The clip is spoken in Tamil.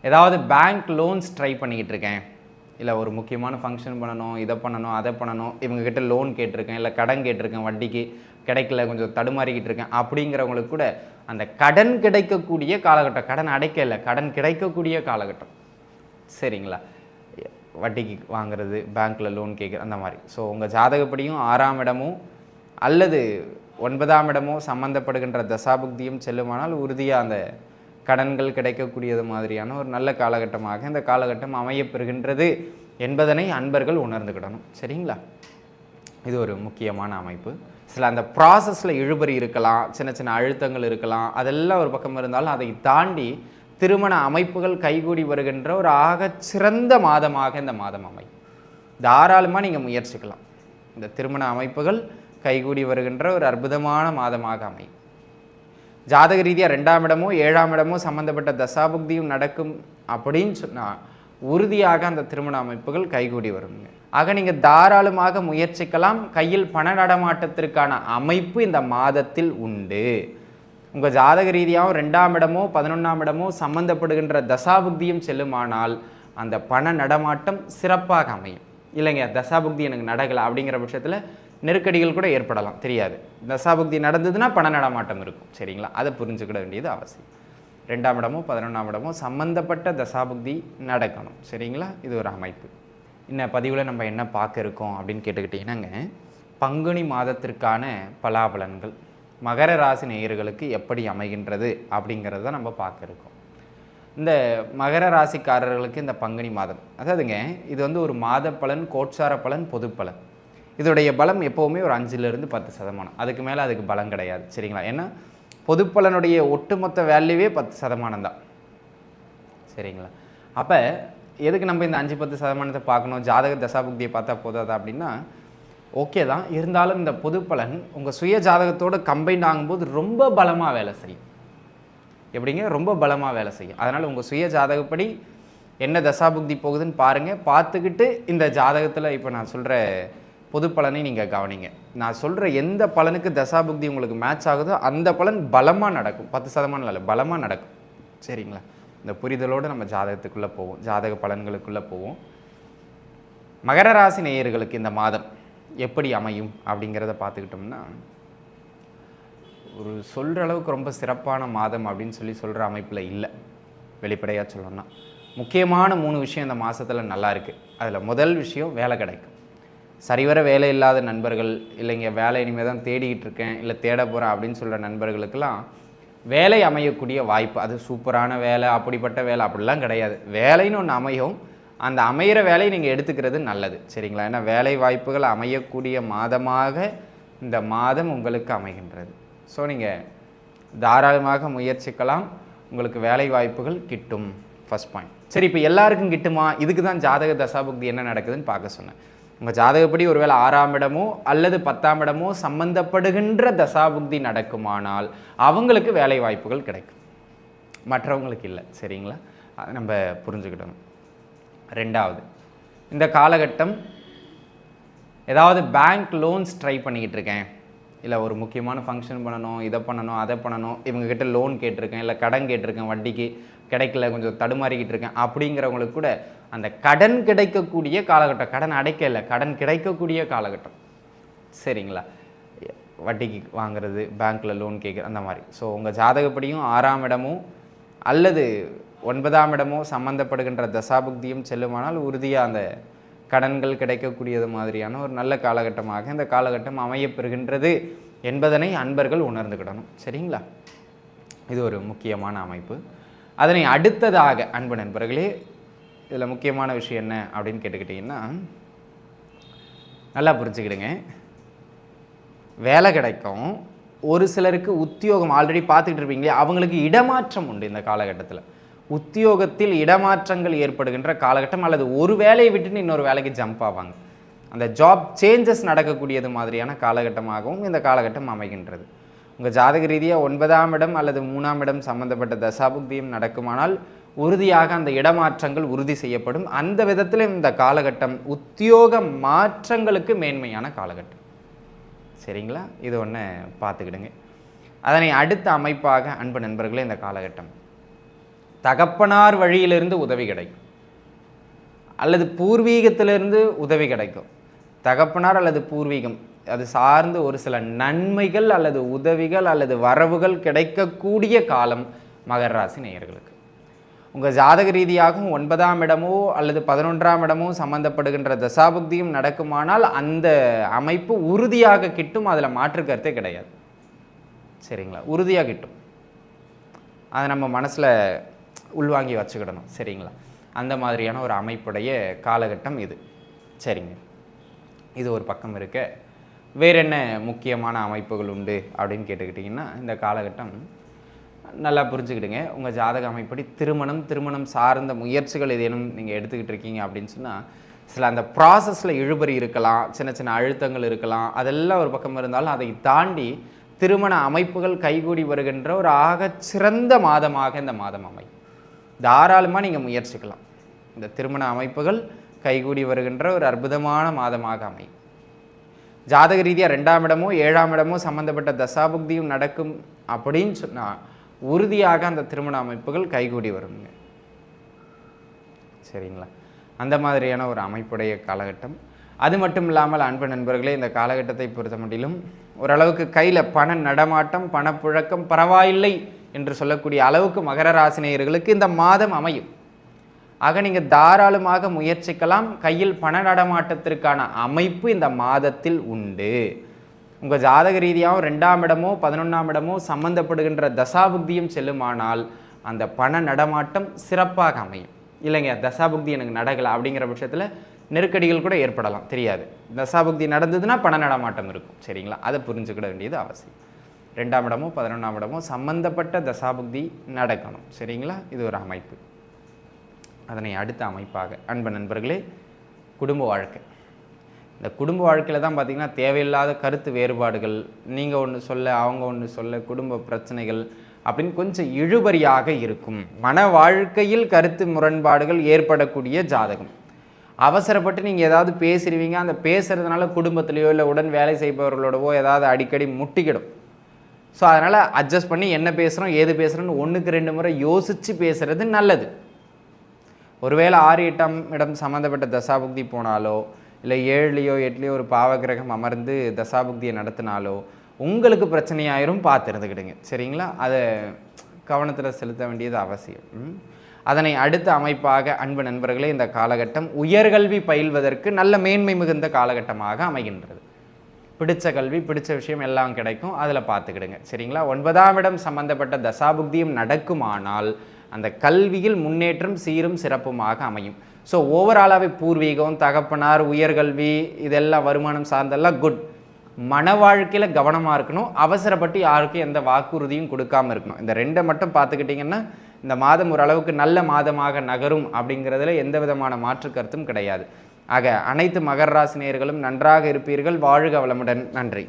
ஏதாவது பேங்க் லோன்ஸ் ட்ரை பண்ணிக்கிட்டு இருக்கேன், இல்லை ஒரு முக்கியமான ஃபங்க்ஷன் பண்ணணும், இதை பண்ணணும், அதை பண்ணணும், இவங்ககிட்ட லோன் கேட்டிருக்கேன், இல்லை கடன் கேட்டிருக்கேன், வட்டிக்கு கிடைக்கல, கொஞ்சம் தடுமாறிக்கிட்டு இருக்கேன் அப்படிங்கிறவங்களுக்கு கூட அந்த கடன் கிடைக்கக்கூடிய காலகட்டம், கடன் அடைக்கல, கடன் கிடைக்கக்கூடிய காலகட்டம். சரிங்களா? வட்டிக்கு வாங்குறது, பேங்க்கில் லோன் கேட்குறது, அந்த மாதிரி. ஸோ உங்கள் ஜாதகப்படியும் 6ஆம் இடமோ அல்லது 9ஆம் இடமோ சம்மந்தப்படுகின்ற தசாபுக்தியும் செல்லுமானால் உறுதியாக அந்த கடன்கள் கிடைக்கக்கூடியது மாதிரியான ஒரு நல்ல காலகட்டமாக இந்த காலகட்டம் அமையப்பெறுகின்றது என்பதனை அன்பர்கள் உணர்ந்துக்கிடணும். சரிங்களா? இது ஒரு முக்கியமான அமைப்பு. சில அந்த ப்ராசஸில் இழுபறி இருக்கலாம், சின்ன சின்ன அழுத்தங்கள் இருக்கலாம், அதெல்லாம் ஒரு பக்கம் இருந்தாலும் அதை தாண்டி திருமண அமைப்புகள் கைகூடி வருகின்ற ஒரு ஆகச்சிறந்த மாதமாக இந்த மாதம் அமையும். தாராளமாக நீங்கள் முயற்சிக்கலாம். இந்த திருமண அமைப்புகள் கைகூடி வருகின்ற ஒரு அற்புதமான மாதமாக அமையும். ஜாதக ரீதியாக 2ஆம் இடமோ 7ஆம் இடமோ சம்மந்தப்பட்ட தசாபுக்தியும் நடக்கும் அப்படின்னு சொன்னால் உறுதியாக அந்த திருமண அமைப்புகள் கைகூடி வருங்க. ஆக நீங்கள் தாராளமாக முயற்சிக்கலாம். கையில் பண நடமாட்டத்திற்கான அமைப்பு இந்த மாதத்தில் உண்டு. உங்கள் ஜாதக ரீதியாகவும் 2ஆம் இடமோ 11ஆம் இடமோ சம்மந்தப்படுகின்ற தசாபுக்தியும் செல்லுமானால் அந்த பண நடமாட்டம் சிறப்பாக அமையும். இல்லைங்க தசாபுக்தி எனக்கு நடக்கலை அப்படிங்கிற பட்சத்தில் நெருக்கடிகள் கூட ஏற்படலாம், தெரியாது. தசாபுக்தி நடந்ததுன்னா பண நடமாட்டம் இருக்கும். சரிங்களா? அதை புரிஞ்சுக்கிட வேண்டியது அவசியம். 2ஆம் இடமோ 11ஆம் இடமோ சம்மந்தப்பட்ட தசாபுக்தி நடக்கணும். சரிங்களா? இது ஒரு அமைப்பு. இன்னும் பதிவில் நம்ம என்ன பார்க்க இருக்கோம் அப்படின்னு கேட்டுக்கிட்டிங்கன்னாங்க, பங்குனி மாதத்திற்கான பலாபலன்கள் மகர ராசி நேயர்களுக்கு எப்படி அமைகின்றது அப்படிங்கிறத நம்ம பார்க்க இருக்கோம். இந்த மகர ராசிக்காரர்களுக்கு இந்த பங்குனி மாதம், அதாவதுங்க இது வந்து ஒரு மாத பலன், கோட்சார பலன், பொது பலன். இதோடைய பலம் எப்போவுமே ஒரு 5லிருந்து 10%. அதுக்கு மேலே அதுக்கு பலம் கிடையாது. சரிங்களா? ஏன்னா பொதுப்பலனுடைய ஒட்டுமொத்த வேல்யூவே 10% தான். சரிங்களா? அப்போ எதுக்கு நம்ம இந்த 5-10% பார்க்கணும்? ஜாதக தசாபுக்தியை பார்த்தா போதாதா அப்படின்னா ஓகே தான். இருந்தாலும் இந்த பொது பலன் உங்கள் சுய ஜாதகத்தோடு கம்பைண்ட் ஆகும்போது ரொம்ப பலமாக வேலை செய்யும். எப்படிங்க? ரொம்ப பலமாக வேலை செய்யும். அதனால் உங்கள் சுய ஜாதகப்படி என்ன தசாபுக்தி போகுதுன்னு பாருங்கள். பார்த்துக்கிட்டு இந்த ஜாதகத்தில் இப்போ நான் சொல்கிற பொது பலனை நீங்கள் கவனிங்க. நான் சொல்கிற எந்த பலனுக்கு தசாபுக்தி உங்களுக்கு மேட்ச் ஆகுதோ அந்த பலன் பலமாக நடக்கும். 10% இல்லை, பலமாக நடக்கும். சரிங்களா? இந்த புரிதலோடு நம்ம ஜாதகத்துக்குள்ளே போவோம், ஜாதக பலன்களுக்குள்ளே போவோம். மகர ராசி நேயர்களுக்கு இந்த மாதம் எப்படி அமையும் அப்படிங்கிறத பார்த்துக்கிட்டோம்னா, ஒரு சொல்கிற அளவுக்கு ரொம்ப சிறப்பான மாதம் அப்படின்னு சொல்கிற அமைப்பில் இல்லை. வெளிப்படையாக சொல்லணும்னா முக்கியமான 3 விஷயம் இந்த மாதத்தில் நல்லா இருக்குது. அதில் முதல் விஷயம் வேலை கிடைக்கும். சரிவர வேலை இல்லாத நண்பர்கள், இல்லைங்க வேலை இனிமேல் தான் தேடிக்கிட்டு இருக்கேன், இல்லை தேட போகிறேன் அப்படின்னு சொல்கிற நண்பர்களுக்கெல்லாம் வேலை அமையக்கூடிய வாய்ப்பு. அது சூப்பரான வேலை, அப்படிப்பட்ட வேலை அப்படிலாம் கிடையாது. வேலைன்னு ஒன்று அமையும். அந்த அமையிற வேலையை நீங்கள் எடுத்துக்கிறது நல்லது. சரிங்களா? ஏன்னா வேலை வாய்ப்புகள் அமையக்கூடிய மாதமாக இந்த மாதம் உங்களுக்கு அமைகின்றது. ஸோ நீங்கள் தாராளமாக முயற்சிக்கலாம். உங்களுக்கு வேலை வாய்ப்புகள் கிட்டும். First point. சரி, இப்போ எல்லாருக்கும் கிட்டுமா? இதுக்கு தான் ஜாதக தசாபுக்தி என்ன நடக்குதுன்னு பார்க்க சொன்னேன். உங்கள் ஜாதகப்படி ஒருவேளை 6ஆம் இடமோ அல்லது 10ஆம் இடமோ சம்பந்தப்படுகின்ற தசாபுக்தி நடக்குமானால் அவங்களுக்கு வேலை வாய்ப்புகள் கிடைக்கும், மற்றவங்களுக்கு இல்லை. சரிங்களா? அதை நம்ம புரிஞ்சுக்கிடணும். 2வது, இந்த காலகட்டம் ஏதாவது பேங்க் லோன்ஸ் ட்ரை பண்ணிக்கிட்டு இருக்கேன், இல்லை ஒரு முக்கியமான ஃபங்க்ஷன் பண்ணணும், இதை பண்ணணும், அதை பண்ணணும், இவங்ககிட்ட லோன் கேட்டிருக்கேன், இல்லை கடன் கேட்டிருக்கேன், வட்டிக்கு கிடைக்கல, கொஞ்சம் தடுமாறிக்கிட்டு இருக்கேன் அப்படிங்கிறவங்களுக்கு கூட அந்த கடன் கிடைக்கக்கூடிய காலகட்டம், கடன் அடைக்கல, கடன் கிடைக்கக்கூடிய காலகட்டம். சரிங்களா? வட்டிக்கு வாங்குறது, பேங்க்கில் லோன் கேட்குறது, அந்த மாதிரி. ஸோ உங்கள் ஜாதகப்படியும் 6ஆம் இடமோ அல்லது 9ஆம் இடமோ சம்மந்தப்படுகின்ற தசாபுக்தியும் செல்லுமானால் உறுதியாக அந்த கடன்கள் கிடைக்கக்கூடியது மாதிரியான ஒரு நல்ல காலகட்டமாக இந்த காலகட்டம் அமையப்பெறுகின்றது என்பதனை அன்பர்கள் உணர்ந்துக்கிடணும். சரிங்களா? இது ஒரு முக்கியமான அமைப்பு. அதனை அடுத்ததாக அன்பு நண்பர்களே, இதில் முக்கியமான விஷயம் என்ன அப்படின்னு கேட்டுக்கிட்டிங்கன்னா, நல்லா புரிஞ்சுக்கிடுங்க. வேலை கிடைக்கும். ஒரு சிலருக்கு உத்தியோகம் ஆல்ரெடி பார்த்துக்கிட்டு இருப்பீங்களே, அவங்களுக்கு இடமாற்றம் உண்டு. இந்த காலகட்டத்தில் உத்தியோகத்தில் இடமாற்றங்கள் ஏற்படுகின்ற காலகட்டம், அல்லது ஒரு வேலையை விட்டுன்னு இன்னொரு வேலைக்கு ஜம்ப் ஆவாங்க. அந்த ஜாப் சேஞ்சஸ் நடக்கக்கூடியது மாதிரியான காலகட்டமாகவும் இந்த காலகட்டம் அமைகின்றது. உங்கள் ஜாதக ரீதியாக 9ஆம் இடம் அல்லது 3ஆம் இடம் சம்பந்தப்பட்ட தசாபுக்தியும் நடக்குமானால் உறுதியாக அந்த இடமாற்றங்கள் உறுதி செய்யப்படும். அந்த விதத்தில் இந்த காலகட்டம் உத்தியோக மாற்றங்களுக்கு மேன்மையான காலகட்டம். சரிங்களா? இது ஒன்று பார்த்துக்கிடுங்க. அதனை அடுத்த அமைப்பாக அன்பு நண்பர்களே, இந்த காலகட்டம் தகப்பனார் வழியிலிருந்து உதவி கிடைக்கும், அல்லது பூர்வீகத்திலிருந்து உதவி கிடைக்கும். தகப்பனார் அல்லது பூர்வீகம் அது சார்ந்து ஒரு சில நன்மைகள் அல்லது உதவிகள் அல்லது வரவுகள் கிடைக்கக்கூடிய காலம் மகர ராசி நேயர்களுக்கு. உங்கள் ஜாதக ரீதியாகவும் 9ஆம் இடமோ அல்லது 11ஆம் இடமோ சம்பந்தப்படுகின்ற தசாபுக்தியும் நடக்குமானால் அந்த அமைப்பு உறுதியாக கிட்டும். அதில் மாற்று கருத்தே கிடையாது. சரிங்களா? உறுதியாக கிட்டும். அதை நம்ம மனசில் உள்வாங்கி வச்சுக்கிடணும். சரிங்களா? அந்த மாதிரியான ஒரு அமைப்புடைய காலகட்டம் இது. சரிங்க, இது ஒரு பக்கம் இருக்க வேறு என்ன முக்கியமான அமைப்புகள் உண்டு அப்படின்னு கேட்டுக்கிட்டிங்கன்னா, இந்த காலகட்டம் நல்லா புரிஞ்சுக்கிடுங்க. உங்கள் ஜாதக அமைப்படி திருமணம் சார்ந்த முயற்சிகள் ஏதேனும் நீங்கள் எடுத்துக்கிட்டு இருக்கீங்க அப்படின்னு சொன்னால், சில அந்த ப்ராசஸில் இழுபறி இருக்கலாம், சின்ன சின்ன அழுத்தங்கள் இருக்கலாம். அதெல்லாம் ஒரு பக்கம் இருந்தாலும் அதை தாண்டி திருமண அமைப்புகள் கைகூடி வருகின்ற ஒரு ஆகச்சிறந்த மாதமாக இந்த மாதம் அமையும். தாராளமாக நீங்கள் முயற்சிக்கலாம். இந்த திருமண அமைப்புகள் கைகூடி வருகின்ற ஒரு அற்புதமான மாதமாக அமையும். ஜாதக ரீதியாக 2ஆம் இடமோ 7ஆம் இடமோ சம்மந்தப்பட்ட தசாபுக்தியும் நடக்கும் அப்படின்னு சொன்னால் உறுதியாக அந்த திருமண அமைப்புகள் கைகூடி வருங்க. சரிங்களா? அந்த மாதிரியான ஒரு அமைப்புடைய காலகட்டம். அது மட்டும் இல்லாமல் அன்பு நண்பர்களே, இந்த காலகட்டத்தை பொறுத்த மட்டிலும் ஓரளவுக்கு கையில் பண நடமாட்டம், பணப்புழக்கம் பரவாயில்லை என்று சொல்லக்கூடிய அளவுக்கு மகர ராசி நேயர்களுக்கு இந்த மாதம் அமையும். ஆக நீங்கள் தாராளமாக முயற்சிக்கலாம். கையில் பண நடமாட்டத்திற்கான அமைப்பு இந்த மாதத்தில் உண்டு. உங்கள் ஜாதக ரீதியாகவும் 2ஆம் இடமோ 11ஆம் இடமோ சம்பந்தப்படுகின்ற தசாபுக்தியும் செல்லுமானால் அந்த பண நடமாட்டம் சிறப்பாக அமையும். இல்லைங்க, தசாபுக்தி எனக்கு நடக்கலை அப்படிங்கிற பட்சத்தில் நெருக்கடிகள் கூட ஏற்படலாம், தெரியாது. தசாபுக்தி நடந்ததுன்னா பண நடமாட்டம் இருக்கும். சரிங்களா? அதை புரிஞ்சுக்கிட வேண்டியது அவசியம். 2ஆம் இடமோ 11ஆம் இடமோ சம்பந்தப்பட்ட தசாபுக்தி நடக்கணும். சரிங்களா? இது ஒரு அமைப்பு. அதனை அடுத்த அமைப்பாக அன்பு நண்பர்களே, குடும்ப வாழ்க்கை. இந்த குடும்ப வாழ்க்கையில் தான் பார்த்திங்கன்னா தேவையில்லாத கருத்து வேறுபாடுகள், நீங்கள் ஒன்று சொல்ல அவங்க ஒன்று சொல்ல, குடும்ப பிரச்சனைகள் அப்படின்னு கொஞ்சம் இழுபறியாக இருக்கும். மன வாழ்க்கையில் கருத்து முரண்பாடுகள் ஏற்படக்கூடிய ஜாதகம். அவசரப்பட்டு நீங்கள் ஏதாவது பேசிடுவீங்க. அந்த பேசுகிறதுனால குடும்பத்திலையோ இல்லை உடன் வேலை செய்பவர்களோடவோ ஏதாவது அடிக்கடி முட்டிக்கிடும். ஸோ அதனால் அட்ஜஸ்ட் பண்ணி என்ன பேசுகிறோம் ஏது பேசுகிறோன்னு 1க்கு 2 முறை யோசித்து பேசுகிறது நல்லது. ஒருவேளை 6, 8ஆம் இடம் சம்மந்தப்பட்ட தசாபுக்தி போனாலோ இல்லை 7லேயோ 8லேயோ ஒரு பாவகிரகம் அமர்ந்து தசாபுக்தியை நடத்தினாலோ உங்களுக்கு பிரச்சனையாயிரும். பார்த்து இருந்துக்கிடுங்க. சரிங்களா? அதை கவனத்தில் செலுத்த வேண்டியது அவசியம். அதனை அடுத்த அமைப்பாக அன்பு நண்பர்களே, இந்த காலகட்டம் உயர்கல்வி பயில்வதற்கு நல்ல மேன்மை மிகுந்த காலகட்டமாக அமைகின்றது. பிடிச்ச கல்வி, பிடிச்ச விஷயம் எல்லாம் கிடைக்கும். அதில் பார்த்துக்கிடுங்க. சரிங்களா? 9ஆம் இடம் சம்பந்தப்பட்ட தசாபுக்தியும் நடக்குமானால் அந்த கல்வியில் முன்னேற்றம் சீரும் சிறப்புமாக அமையும். ஸோ ஓவராலாகவே பூர்வீகம், தகப்பனார், உயர்கல்வி இதெல்லாம் வருமானம் சார்ந்தெல்லாம் குட். மன வாழ்க்கையில் கவனமாக இருக்கணும். அவசரப்பட்டு யாருக்கும் எந்த வாக்குறுதியும் கொடுக்காமல் இருக்கணும். இந்த 2 மட்டும் பார்த்துக்கிட்டிங்கன்னா இந்த மாதம் ஓரளவுக்கு நல்ல மாதமாக நகரும் அப்படிங்கிறதுல எந்த விதமான மாற்று கருத்தும் கிடையாது. ஆக அனைத்து மகர ராசி நேயர்களும் நன்றாக இருப்பீர்கள். வாழ்க வளமுடன். நன்றி.